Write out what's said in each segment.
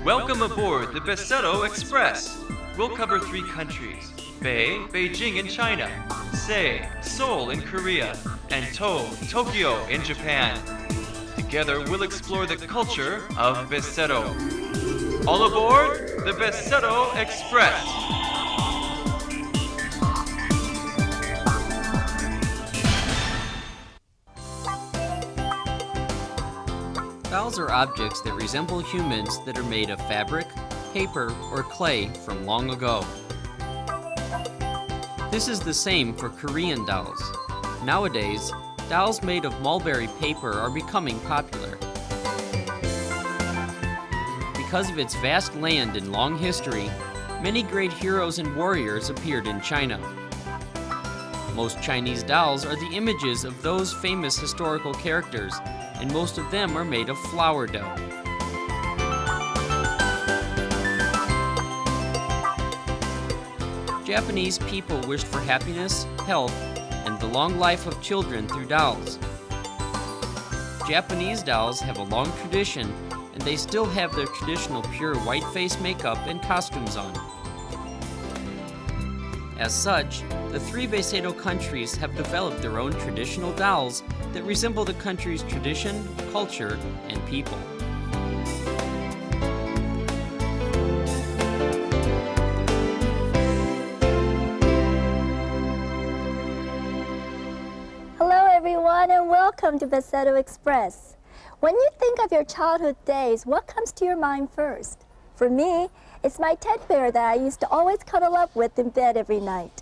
Welcome aboard the BESETO Express. We'll cover 3 countries: Beijing in China, Sei, Seoul in Korea, and Tokyo in Japan. Together we'll explore the culture of BESETO. All aboard the BESETO Express! Dolls are objects that resemble humans that are made of fabric, paper, or clay from long ago. This is the same for Korean dolls. Nowadays, dolls made of mulberry paper are becoming popular. Because of its vast land and long history, many great heroes and warriors appeared in China. Most Chinese dolls are the images of those famous historical characters, and most of them are made of flour dough. Japanese people wished for happiness, health, and the long life of children through dolls. Japanese dolls have a long tradition, and they still have their traditional pure white face makeup and costumes on. As such, the 3 BESETO countries have developed their own traditional dolls that resemble the country's tradition, culture, and people. Hello everyone and welcome to BESETO Express. When you think of your childhood days, what comes to your mind first? For me, it's my teddy bear that I used to always cuddle up with in bed every night.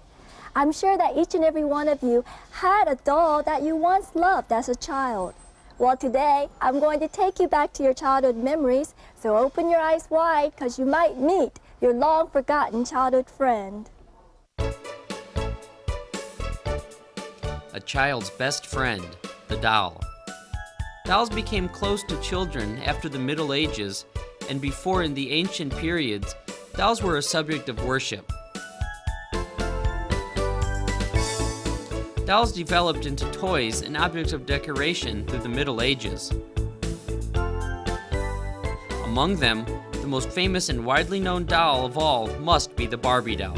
I'm sure that each and every one of you had a doll that you once loved as a child. Well, today, I'm going to take you back to your childhood memories, so open your eyes wide because you might meet your long-forgotten childhood friend. A child's best friend, the doll. Dolls became close to children after the Middle Ages, and before in the ancient periods, dolls were a subject of worship. Dolls developed into toys and objects of decoration through the Middle Ages. Among them, the most famous and widely known doll of all must be the Barbie doll.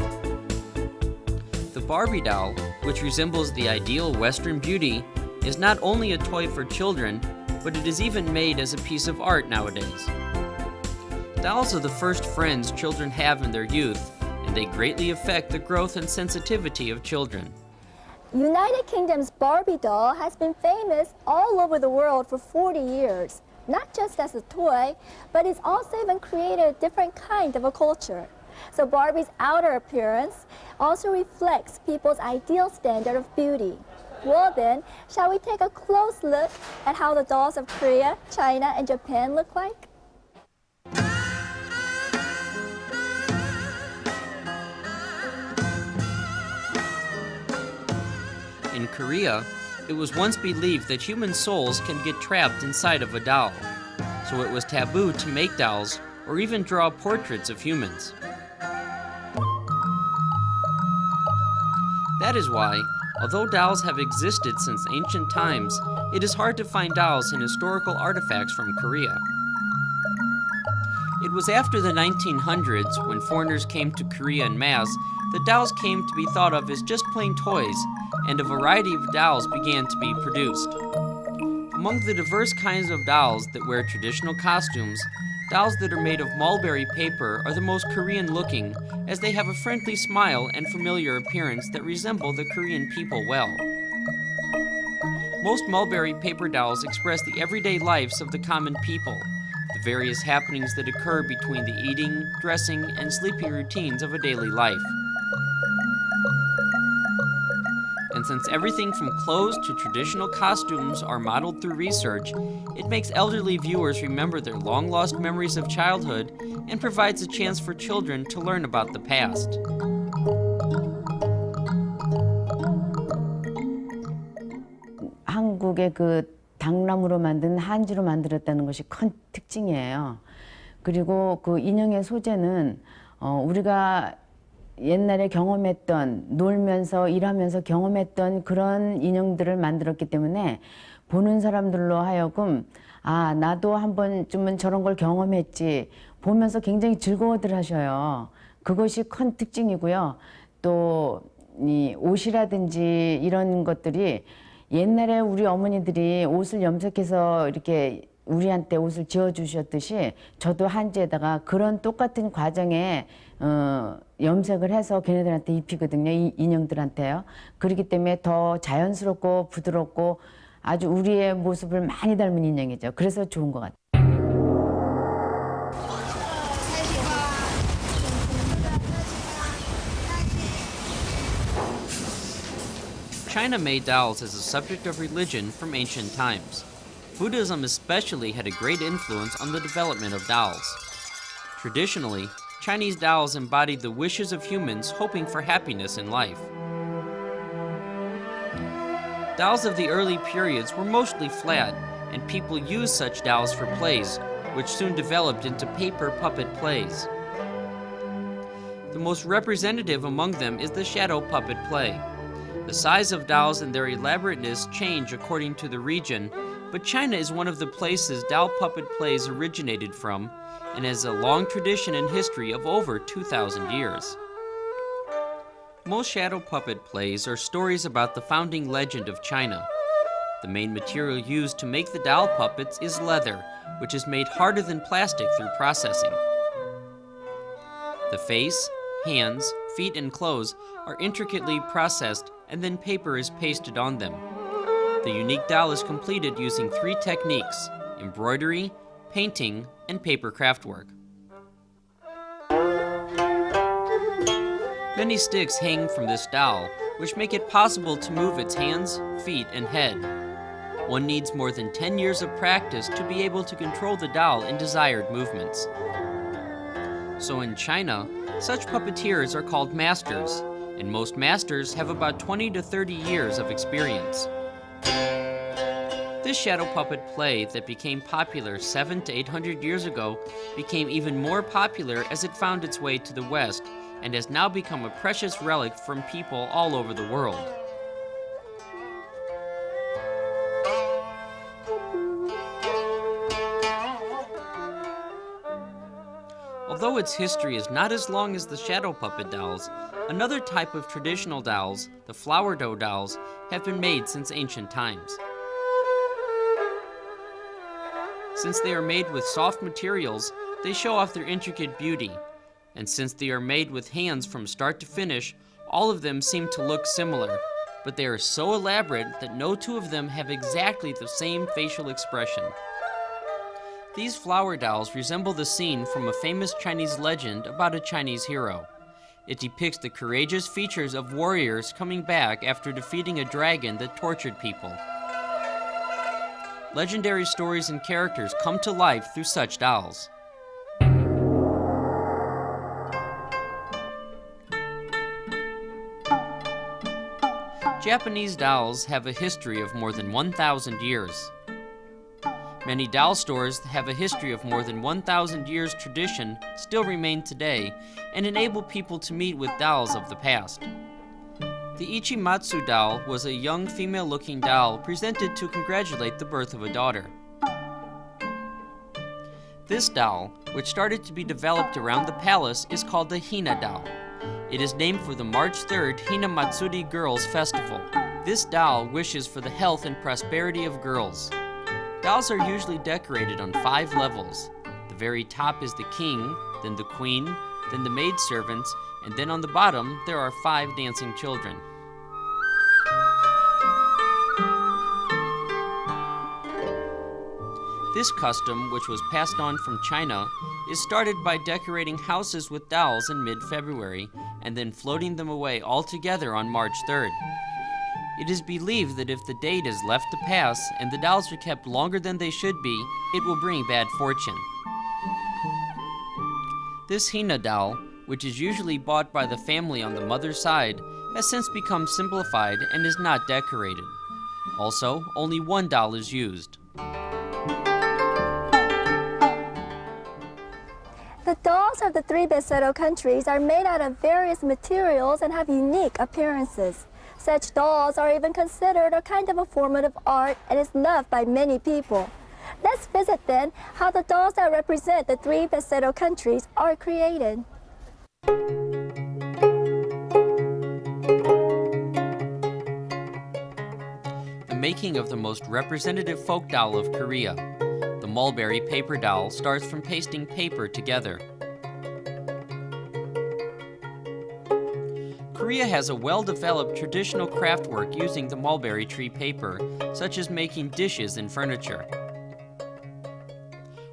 The Barbie doll, which resembles the ideal Western beauty, is not only a toy for children, but it is even made as a piece of art nowadays. Dolls are the first friends children have in their youth, and they greatly affect the growth and sensitivity of children. United Kingdom's Barbie doll has been famous all over the world for 40 years, not just as a toy, but it's also even created a different kind of a culture. So Barbie's outer appearance also reflects people's ideal standard of beauty. Well then, shall we take a close look at how the dolls of Korea, China, and Japan look like? In Korea, it was once believed that human souls can get trapped inside of a doll, so it was taboo to make dolls or even draw portraits of humans. That is why, although dolls have existed since ancient times, it is hard to find dolls in historical artifacts from Korea. It was after the 1900s, when foreigners came to Korea en masse, that dolls came to be thought of as just plain toys, and a variety of dolls began to be produced. Among the diverse kinds of dolls that wear traditional costumes, dolls that are made of mulberry paper are the most Korean-looking, as they have a friendly smile and familiar appearance that resemble the Korean people well. Most mulberry paper dolls express the everyday lives of the common people, the various happenings that occur between the eating, dressing, and sleeping routines of a daily life. And since everything from clothes to traditional costumes are modeled through research, it makes elderly viewers remember their long-lost memories of childhood and provides a chance for children to learn about the past. 한국의 그 당나무로 만든 한지로 만들었다는 것이 큰 특징이에요. 그리고 그 인형의 소재는 우리가 옛날에 경험했던, 놀면서 일하면서 경험했던 그런 인형들을 만들었기 때문에 보는 사람들로 하여금 아, 나도 한 번쯤은 저런 걸 경험했지, 보면서 굉장히 즐거워들 하셔요. 그것이 큰 특징이고요. 또 이 옷이라든지 이런 것들이 옛날에 우리 어머니들이 옷을 염색해서 이렇게 우리한테 옷을 지어주셨듯이 저도 한지에다가 그런 똑같은 과정에 염색을 해서 걔네들한테 입히거든요. 이 인형들한테요. 그렇기 때문에 더 자연스럽고 부드럽고 아주 우리의 모습을 많이 닮은 인형이죠. 그래서 좋은 것 같아요. China made dolls as a subject of religion from ancient times. Buddhism especially had a great influence on the development of dolls. Traditionally, Chinese dolls embodied the wishes of humans hoping for happiness in life. Dolls of the early periods were mostly flat, and people used such dolls for plays, which soon developed into paper puppet plays. The most representative among them is the shadow puppet play. The size of dolls and their elaborateness change according to the region, but China is one of the places doll puppet plays originated from and has a long tradition and history of over 2,000 years. Most shadow puppet plays are stories about the founding legend of China. The main material used to make the doll puppets is leather, which is made harder than plastic through processing. The face, hands, feet, and clothes are intricately processed, and then paper is pasted on them. The unique doll is completed using 3 techniques: embroidery, painting, and paper craftwork. Many sticks hang from this doll, which make it possible to move its hands, feet, and head. One needs more than 10 years of practice to be able to control the doll in desired movements. So in China, such puppeteers are called masters, and most masters have about 20 to 30 years of experience. This shadow puppet play that became popular 700 to 800 years ago became even more popular as it found its way to the West and has now become a precious relic from people all over the world. Although its history is not as long as the shadow puppet dolls, another type of traditional dolls, the flower dough dolls, have been made since ancient times. Since they are made with soft materials, they show off their intricate beauty. And since they are made with hands from start to finish, all of them seem to look similar, but they are so elaborate that no two of them have exactly the same facial expression. These flower dolls resemble the scene from a famous Chinese legend about a Chinese hero. It depicts the courageous features of warriors coming back after defeating a dragon that tortured people. Legendary stories and characters come to life through such dolls. Japanese dolls have a history of more than 1,000 years. Many doll stores have a history of more than 1,000 years tradition still remain today and enable people to meet with dolls of the past. The Ichimatsu doll was a young female-looking doll presented to congratulate the birth of a daughter. This doll, which started to be developed around the palace, is called the Hina doll. It is named for the March 3rd Hina Matsuri Girls Festival. This doll wishes for the health and prosperity of girls. Dolls are usually decorated on 5 levels. The very top is the king, then the queen, then the maidservants, and then on the bottom there are 5 dancing children. This custom, which was passed on from China, is started by decorating houses with dolls in mid-February and then floating them away all together on March 3rd. It is believed that if the date is left to pass and the dolls are kept longer than they should be, it will bring bad fortune. This Hina doll, which is usually bought by the family on the mother's side, has since become simplified and is not decorated. Also, only 1 doll is used. The dolls of the 3 BESETO countries are made out of various materials and have unique appearances. Such dolls are even considered a kind of a form of art and is loved by many people. Let's visit then how the dolls that represent the three BESETO countries are created. The making of the most representative folk doll of Korea, the Mulberry paper doll, starts from pasting paper together. Korea has a well-developed traditional craftwork using the mulberry tree paper, such as making dishes and furniture.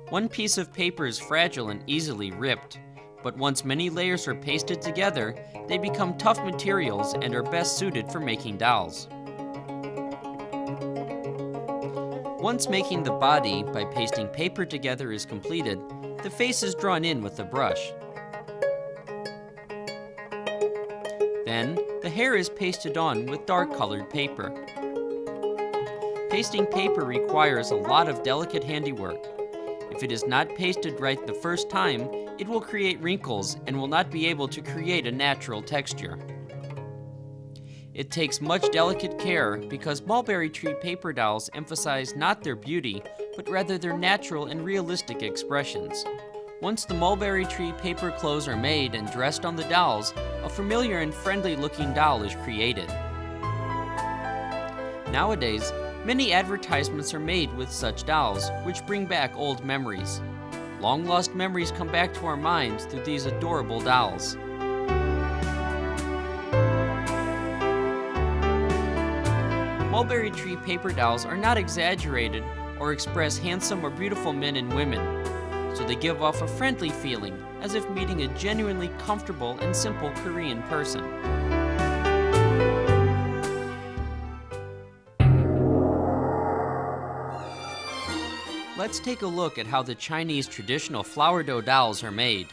One piece of paper is fragile and easily ripped, but once many layers are pasted together, they become tough materials and are best suited for making dolls. Once making the body by pasting paper together is completed, the face is drawn in with the brush. Then, the hair is pasted on with dark-colored paper. Pasting paper requires a lot of delicate handiwork. If it is not pasted right the first time, it will create wrinkles and will not be able to create a natural texture. It takes much delicate care because mulberry tree paper dolls emphasize not their beauty, but rather their natural and realistic expressions. Once the mulberry tree paper clothes are made and dressed on the dolls, a familiar and friendly-looking doll is created. Nowadays, many advertisements are made with such dolls, which bring back old memories. Long-lost memories come back to our minds through these adorable dolls. Mulberry tree paper dolls are not exaggerated or express handsome or beautiful men and women, so they give off a friendly feeling, as if meeting a genuinely comfortable and simple Korean person. Let's take a look at how the Chinese traditional flower dough dolls are made.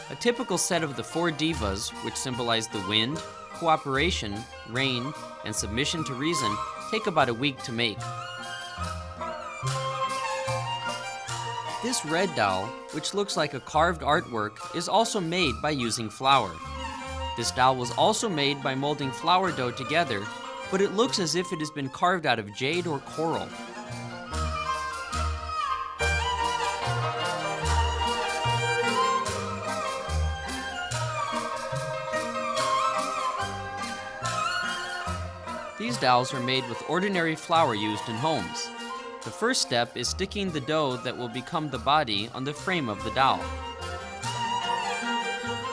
A typical set of the four divas, which symbolize the wind, cooperation, rain, and submission to reason, take about a week to make. This red doll, which looks like a carved artwork, is also made by using flour. This doll was also made by molding flour dough together, but it looks as if it has been carved out of jade or coral. These dolls are made with ordinary flour used in homes. The first step is sticking the dough that will become the body on the frame of the doll.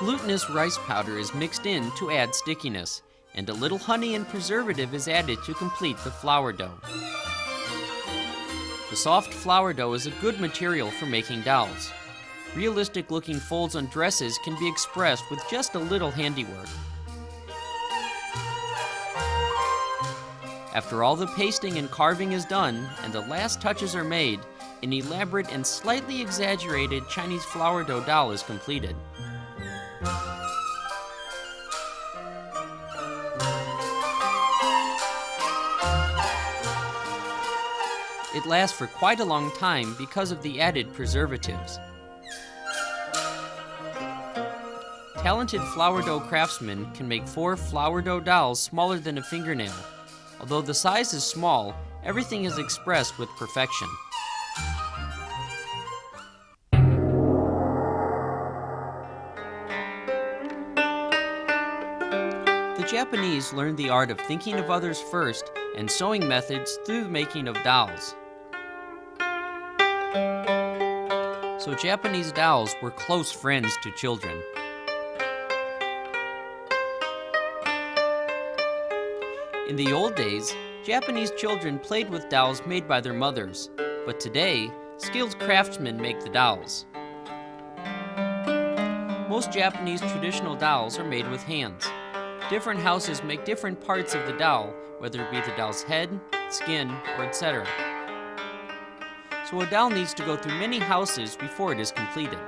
Glutinous rice powder is mixed in to add stickiness, and a little honey and preservative is added to complete the flour dough. The soft flour dough is a good material for making dolls. Realistic-looking folds on dresses can be expressed with just a little handiwork. After all the pasting and carving is done and the last touches are made, an elaborate and slightly exaggerated Chinese flour dough doll is completed. It lasts for quite a long time because of the added preservatives. Talented flour dough craftsmen can make 4 flour dough dolls smaller than a fingernail. Although the size is small, everything is expressed with perfection. The Japanese learned the art of thinking of others first and sewing methods through the making of dolls. So Japanese dolls were close friends to children. In the old days, Japanese children played with dolls made by their mothers, but today, skilled craftsmen make the dolls. Most Japanese traditional dolls are made with hands. Different houses make different parts of the doll, whether it be the doll's head, skin, or etc. So a doll needs to go through many houses before it is completed.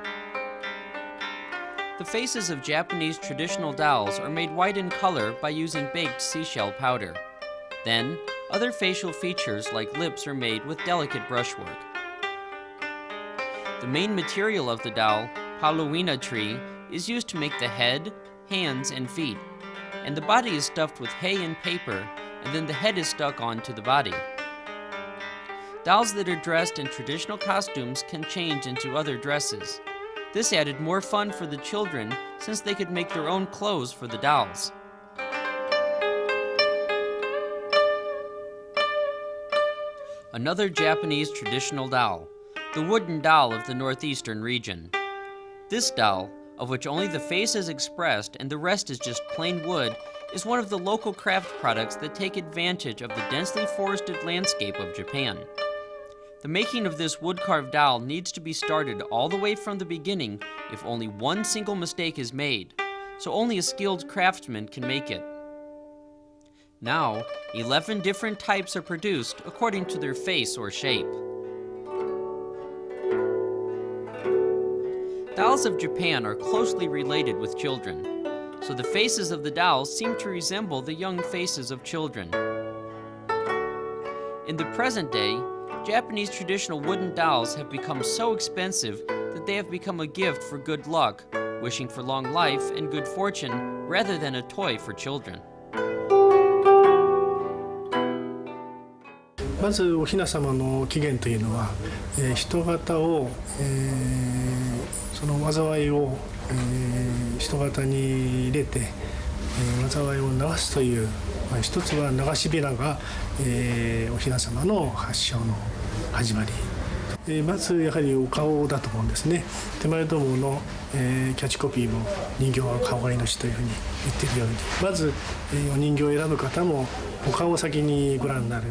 The faces of Japanese traditional dolls are made white in color by using baked seashell powder. Then, other facial features like lips are made with delicate brushwork. The main material of the doll, paluina tree, is used to make the head, hands, and feet, and the body is stuffed with hay and paper, and then the head is stuck onto the body. Dolls that are dressed in traditional costumes can change into other dresses. This added more fun for the children since they could make their own clothes for the dolls. Another Japanese traditional doll, the wooden doll of the Northeastern region. This doll, of which only the face is expressed and the rest is just plain wood, is one of the local craft products that take advantage of the densely forested landscape of Japan. The making of this wood-carved doll needs to be started all the way from the beginning if only one single mistake is made, so only a skilled craftsman can make it. Now, 11 different types are produced according to their face or shape. Dolls of Japan are closely related with children, so the faces of the dolls seem to resemble the young faces of children. In the present day, Japanese traditional wooden dolls have become so expensive that they have become a gift for good luck, wishing for long life and good fortune rather than a toy for children. まずお雛様の起源というのは、人型を、その災いを、人型に入れて、災いを流すという、一つは流しびなが、お雛様の発祥の始まり。まずやはりお顔だと思うんですね。手前どもの、キャッチコピーも人形は顔が命というふうに言っているように、まず、お人形を選ぶ方もお顔を先にご覧になる。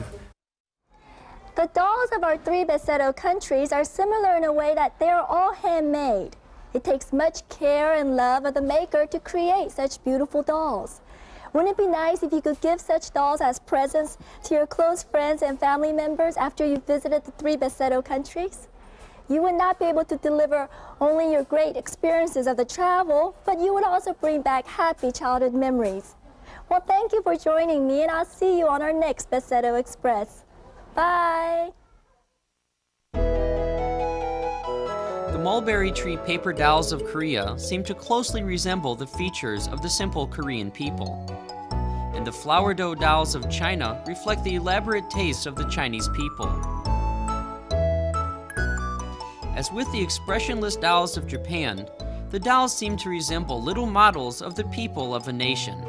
The dolls of our three BESETO countries are similar in a way that they are all handmade. It takes much care and love of the maker to create such beautiful dolls. Wouldn't it be nice if you could give such dolls as presents to your close friends and family members after you visited the three BESETO countries? You would not be able to deliver only your great experiences of the travel, but you would also bring back happy childhood memories. Well, thank you for joining me, and I'll see you on our next BESETO Express. Bye! The mulberry tree paper dolls of Korea seem to closely resemble the features of the simple Korean people. And the flower dough dolls of China reflect the elaborate tastes of the Chinese people. As with the expressionless dolls of Japan, the dolls seem to resemble little models of the people of a nation.